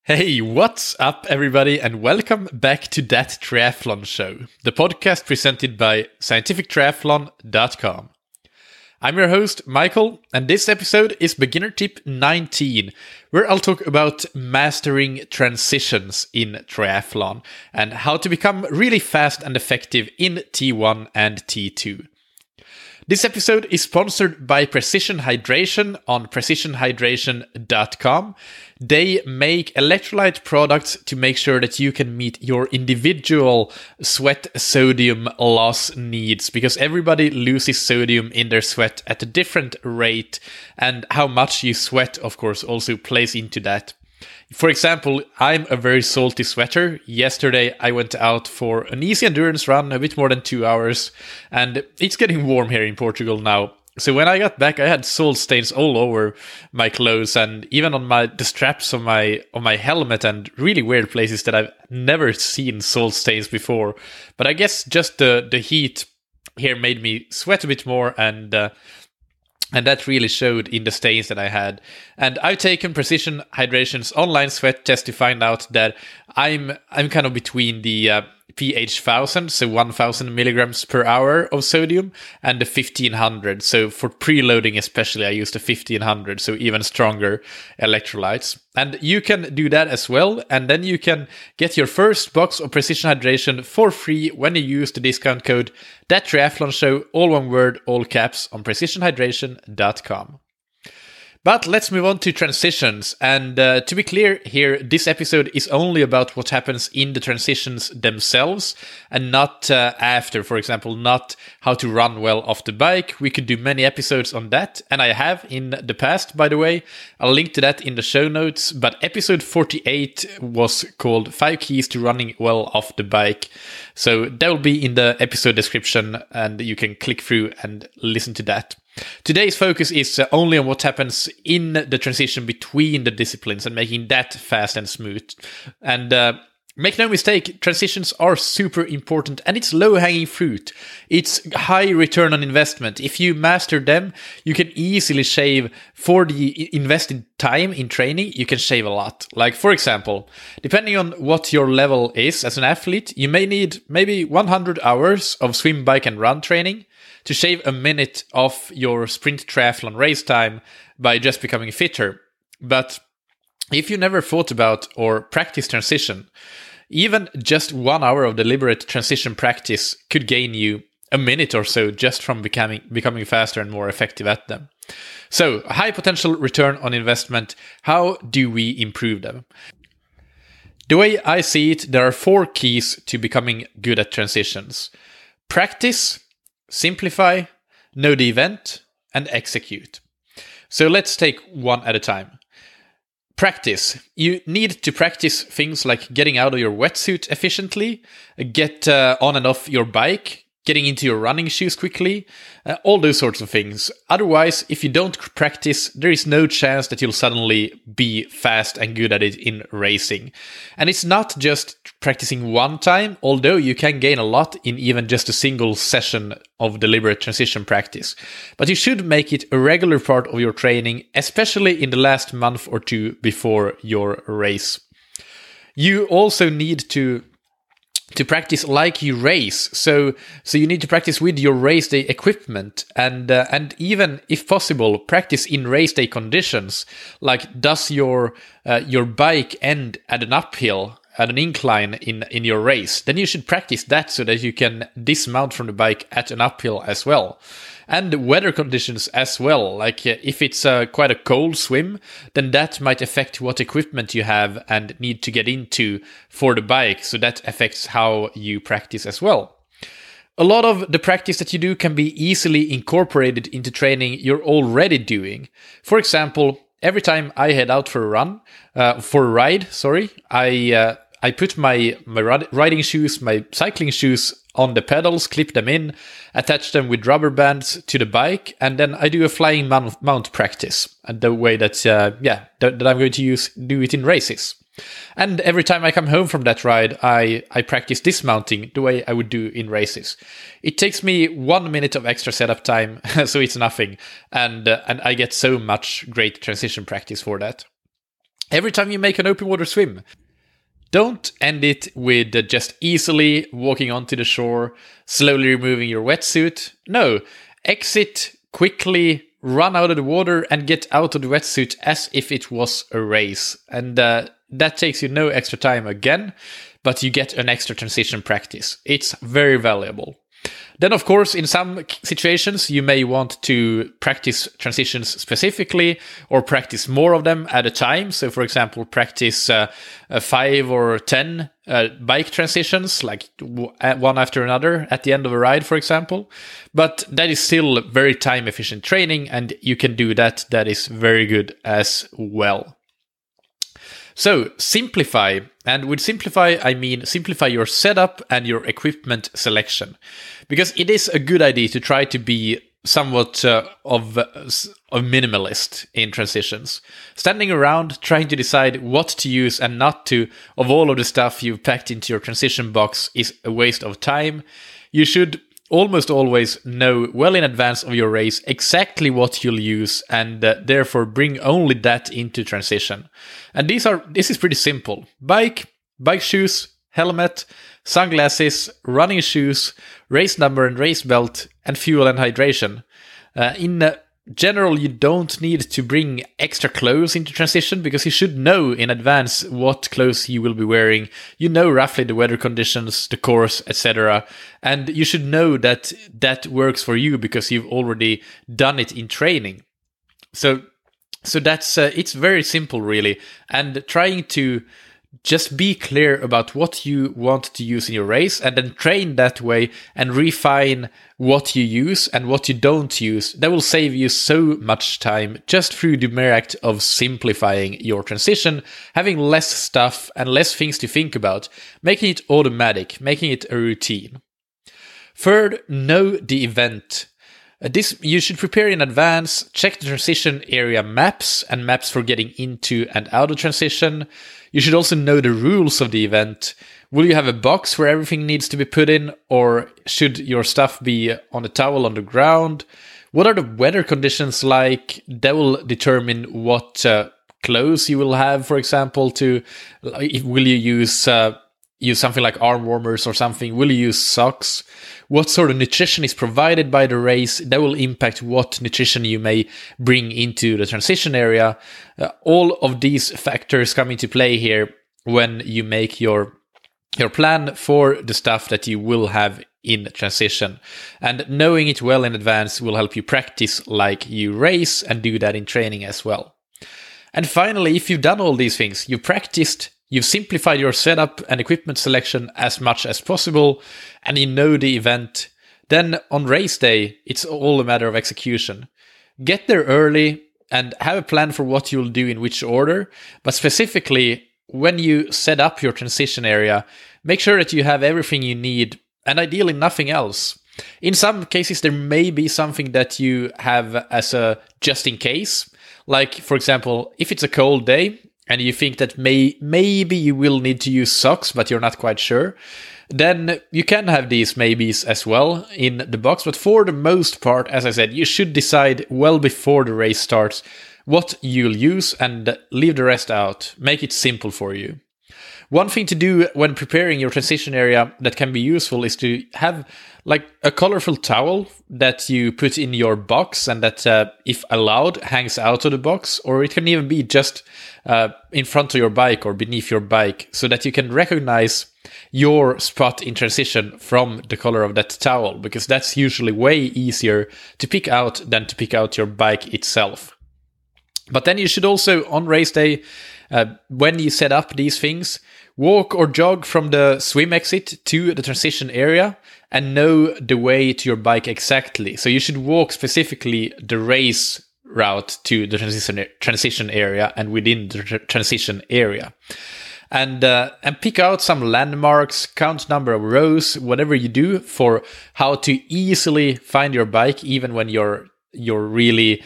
Hey, what's up, everybody, and welcome back to That Triathlon Show, the podcast presented by scientifictriathlon.com. I'm your host, Michael, and this episode is Beginner Tip 19, where I'll talk about mastering transitions in triathlon and how to become really fast and effective in T1 and T2. This episode is sponsored by Precision Hydration on precisionhydration.com. They make electrolyte products to make sure that you can meet your individual sweat sodium loss needs, because everybody loses sodium in their sweat at a different rate, and how much you sweat, of course, also plays into that. For example, I'm a very salty sweater. Yesterday, I went out for an easy endurance run, a bit more than 2 hours, and it's getting warm here in Portugal now. So when I got back, I had salt stains all over my clothes and even on the straps of my helmet, and really weird places that I've never seen salt stains before. But I guess just the heat here made me sweat a bit more, and that really showed in the stains that I had. And I've taken Precision Hydration's online sweat test to find out that I'm kind of between the pH 1000, so 1000 milligrams per hour of sodium, and the 1500. So for preloading especially, I use the 1500, so even stronger electrolytes. And you can do that as well, and then you can get your first box of Precision Hydration for free when you use the discount code ThatTriathlonShow, all one word, all caps, on precisionhydration.com. But let's move on to transitions. And to be clear here, this episode is only about what happens in the transitions themselves and not after. For example, not how to run well off the bike. We could do many episodes on that, and I have in the past, by the way. I'll link to that in the show notes. But episode 48 was called 5 Keys to Running Well Off the Bike. So that will be in the episode description, and you can click through and listen to that. Today's focus is only on what happens in the transition between the disciplines and making that fast and smooth. And make no mistake, transitions are super important, and it's low-hanging fruit. It's high return on investment. If you master them, you can easily shave, for the invested time in training, you can shave a lot. Like, for example, depending on what your level is as an athlete, you may need maybe 100 hours of swim, bike, and run training to shave a minute off your sprint triathlon race time by just becoming fitter. But if you never thought about or practiced transition, even just 1 hour of deliberate transition practice could gain you a minute or so just from becoming faster and more effective at them. So, high potential return on investment. How do we improve them? The way I see it, there are 4 keys to becoming good at transitions: practice, simplify, know the event, and execute. So let's take one at a time. Practice. You need to practice things like getting out of your wetsuit efficiently, get on and off your bike, getting into your running shoes quickly, all those sorts of things. Otherwise, if you don't practice, there is no chance that you'll suddenly be fast and good at it in racing. And it's not just practicing one time, although you can gain a lot in even just a single session of deliberate transition practice. But you should make it a regular part of your training, especially in the last month or two before your race. You also need to practice like you race. So you need to practice with your race day equipment, and even, if possible, practice in race day conditions. Like, does your bike end at an uphill, at an incline in your race? Then you should practice that so that you can dismount from the bike at an uphill as well. And weather conditions as well. Like, if it's quite a cold swim, then that might affect what equipment you have and need to get into for the bike. So that affects how you practice as well. A lot of the practice that you do can be easily incorporated into training you're already doing. For example, every time I head out for a ride, I put my riding shoes, my cycling shoes on the pedals, clip them in, attach them with rubber bands to the bike, and then I do a flying mount practice. And the way that I'm going to do it in races. And every time I come home from that ride, I practice dismounting the way I would do in races. It takes me 1 minute of extra setup time, so it's nothing, and I get so much great transition practice for that. every time you make an open water swim, don't end it with just easily walking onto the shore, slowly removing your wetsuit. No, exit quickly, run out of the water and get out of the wetsuit as if it was a race. And that takes you no extra time again, but you get an extra transition practice. It's very valuable. Then, of course, in some situations, you may want to practice transitions specifically or practice more of them at a time. So, for example, practice 5 or 10 bike transitions, like one after another at the end of a ride, for example. But that is still very time-efficient training, and you can do that. That is very good as well. So simplify, and with simplify, I mean simplify your setup and your equipment selection, because it is a good idea to try to be somewhat of a minimalist in transitions. Standing around trying to decide what to use and not to of all of the stuff you've packed into your transition box is a waste of time. You should almost always know well in advance of your race exactly what you'll use, and therefore bring only that into transition. And this is pretty simple. Bike shoes, helmet, sunglasses, running shoes, race number and race belt, and fuel and hydration. In general, you don't need to bring extra clothes into transition, because you should know in advance what clothes you will be wearing. You know roughly the weather conditions, the course, etc. And you should know that that works for you because you've already done it in training. So that's it's very simple, really. And trying to just be clear about what you want to use in your race, and then train that way and refine what you use and what you don't use. That will save you so much time just through the mere act of simplifying your transition, having less stuff and less things to think about, making it automatic, making it a routine. Third, know the event. This you should prepare in advance. Check the transition area maps and maps for getting into and out of transition. You should also know the rules of the event. Will you have a box where everything needs to be put in, or should your stuff be on a towel on the ground? What are the weather conditions like? That will determine what clothes you will have, for example. Will you use something like arm warmers or something? Will you use socks? What sort of nutrition is provided by the race? That will impact what nutrition you may bring into the transition area. All of these factors come into play here when you make your plan for the stuff that you will have in transition. And knowing it well in advance will help you practice like you race and do that in training as well. And finally, if you've done all these things, you've practiced, you've simplified your setup and equipment selection as much as possible, and you know the event, then on race day, it's all a matter of execution. Get there early and have a plan for what you'll do in which order, but specifically, when you set up your transition area, make sure that you have everything you need, and ideally nothing else. In some cases, there may be something that you have as a just in case. Like, for example, if it's a cold day and you think that maybe you will need to use socks, but you're not quite sure, then you can have these maybes as well in the box. But for the most part, as I said, you should decide well before the race starts what you'll use and leave the rest out. Make it simple for you. One thing to do when preparing your transition area that can be useful is to have like a colorful towel that you put in your box and that, if allowed, hangs out of the box, or it can even be just in front of your bike or beneath your bike, so that you can recognize your spot in transition from the color of that towel, because that's usually way easier to pick out than to pick out your bike itself. But then you should also, on race day, when you set up these things, walk or jog from the swim exit to the transition area and know the way to your bike exactly. So you should walk specifically the race route to the transition area and within the transition area. And pick out some landmarks, count number of rows, whatever you do, for how to easily find your bike, even when you're really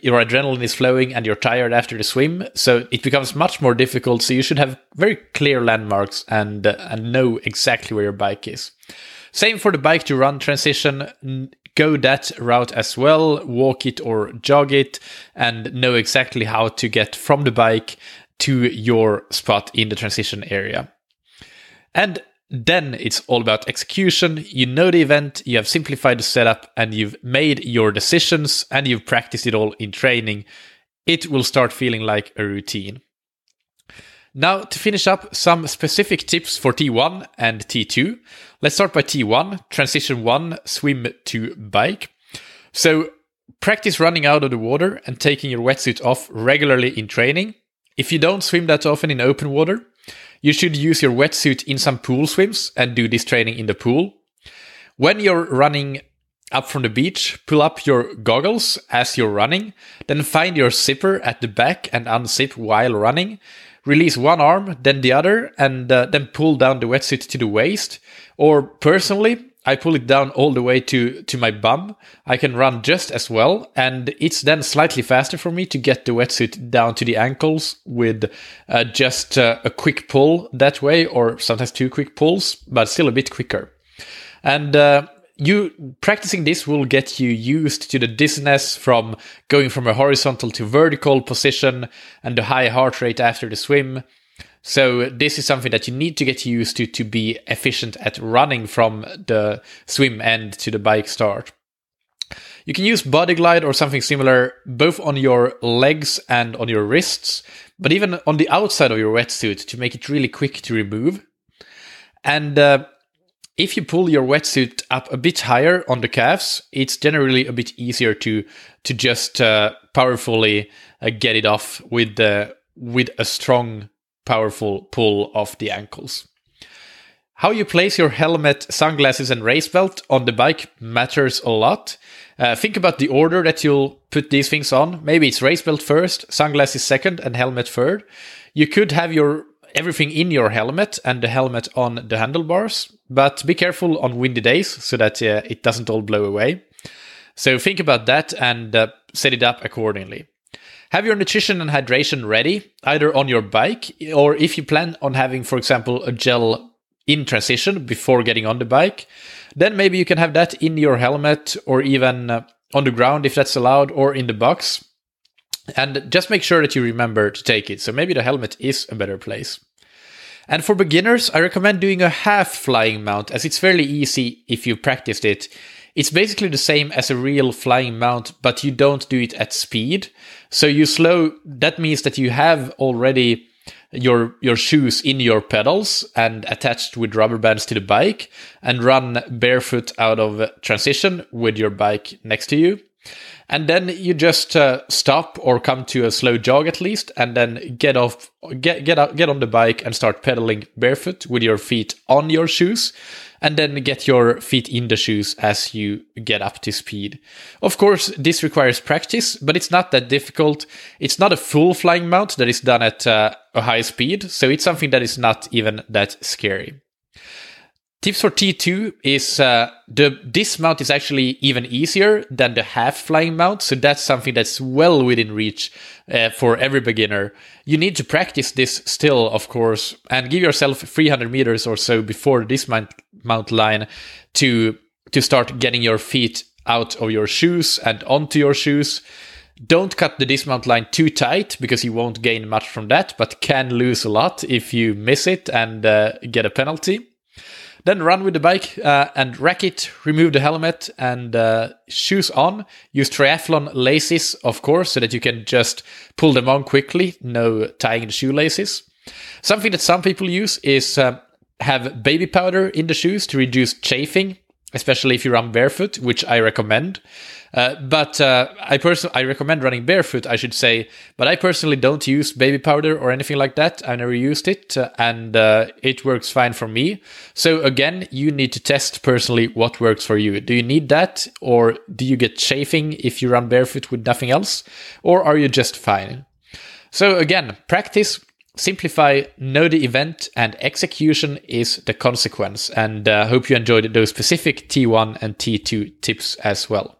your adrenaline is flowing and you're tired after the swim. So it becomes much more difficult. So you should have very clear landmarks and know exactly where your bike is. Same for the bike to run transition. go that route as well, walk it or jog it, and know exactly how to get from the bike to your spot in the transition area. And then it's all about execution. You know the event, you have simplified the setup, and you've made your decisions, and you've practiced it all in training. It will start feeling like a routine. Now, to finish up, some specific tips for T1 and T2. Let's start by T1, transition 1, swim to bike. So, practice running out of the water and taking your wetsuit off regularly in training. If you don't swim that often in open water, you should use your wetsuit in some pool swims and do this training in the pool. When you're running up from the beach, pull up your goggles as you're running, then find your zipper at the back and unzip while running. Release one arm, then the other, and then pull down the wetsuit to the waist. Or personally, I pull it down all the way to my bum. I can run just as well, and it's then slightly faster for me to get the wetsuit down to the ankles with just a quick pull that way, or sometimes 2 quick pulls, but still a bit quicker. And you practicing this will get you used to the dizziness from going from a horizontal to vertical position and the high heart rate after the swim. So this is something that you need to get used to be efficient at running from the swim end to the bike start. You can use body glide or something similar both on your legs and on your wrists, but even on the outside of your wetsuit to make it really quick to remove. And if you pull your wetsuit up a bit higher on the calves, it's generally a bit easier to just powerfully get it off with a strong, powerful pull of the ankles. How you place your helmet, sunglasses, and race belt on the bike matters a lot. Think about the order that you'll put these things on. Maybe it's race belt first, sunglasses second, and helmet third. You could have everything in your helmet and the helmet on the handlebars, but be careful on windy days so that it doesn't all blow away. So think about that and set it up accordingly. Have your nutrition and hydration ready, either on your bike, or if you plan on having, for example, a gel in transition before getting on the bike, then maybe you can have that in your helmet or even on the ground if that's allowed, or in the box. And just make sure that you remember to take it. So maybe the helmet is a better place. And for beginners, I recommend doing a half flying mount, as it's fairly easy if you practiced it. It's basically the same as a real flying mount, but you don't do it at speed. So you slow, that means that you have already your shoes in your pedals and attached with rubber bands to the bike, and run barefoot out of transition with your bike next to you. And then you just stop or come to a slow jog at least, and then get on the bike and start pedaling barefoot with your feet on your shoes, and then get your feet in the shoes as you get up to speed. Of course, this requires practice, but it's not that difficult. It's not a full flying mount that is done at a high speed, so it's something that is not even that scary. Tips for T2 is this mount is actually even easier than the half flying mount, so that's something that's well within reach for every beginner. You need to practice this still, of course, and give yourself 300 meters or so before this mount line to start getting your feet out of your shoes and onto your shoes. Don't cut the dismount line too tight, because you won't gain much from that, but can lose a lot if you miss it and get a penalty. Then run with the bike and rack it, remove the helmet and shoes on. Use triathlon laces, of course, so that you can just pull them on quickly, no tying the shoelaces. Something that some people use is have baby powder in the shoes to reduce chafing, especially if you run barefoot, which I recommend. But I recommend running barefoot, I should say. But I personally don't use baby powder or anything like that. I never used it, and it works fine for me. So again, you need to test personally what works for you. Do you need that, or do you get chafing if you run barefoot with nothing else, or are you just fine? So again, practice, simplify, know the event, and execution is the consequence. And hope you enjoyed those specific T1 and T2 tips as well.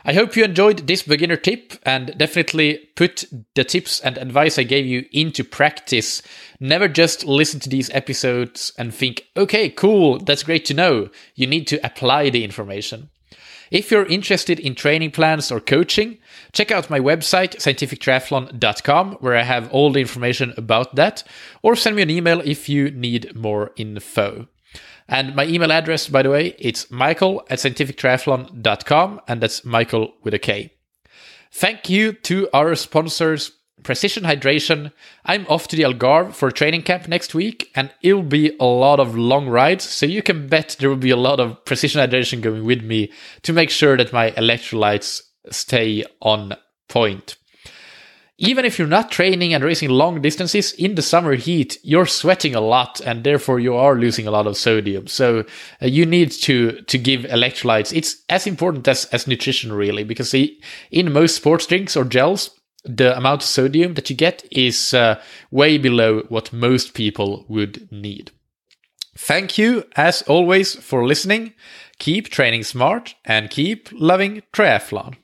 I hope you enjoyed this beginner tip, and definitely put the tips and advice I gave you into practice. Never just listen to these episodes and think, okay, cool, that's great to know. You need to apply the information. If you're interested in training plans or coaching, check out my website, scientifictriathlon.com, where I have all the information about that, or send me an email if you need more info. And my email address, by the way, it's michael@scientifictriathlon.com, and that's Michael with a K. Thank you to our sponsors, Precision Hydration. I'm off to the Algarve for a training camp next week, and it'll be a lot of long rides, so you can bet there will be a lot of Precision Hydration going with me to make sure that my electrolytes stay on point. Even if you're not training and racing long distances, in the summer heat, you're sweating a lot, and therefore you are losing a lot of sodium. So you need to give electrolytes. It's as important as nutrition, really, because in most sports drinks or gels, the amount of sodium that you get is way below what most people would need. Thank you, as always, for listening. Keep training smart and keep loving triathlon.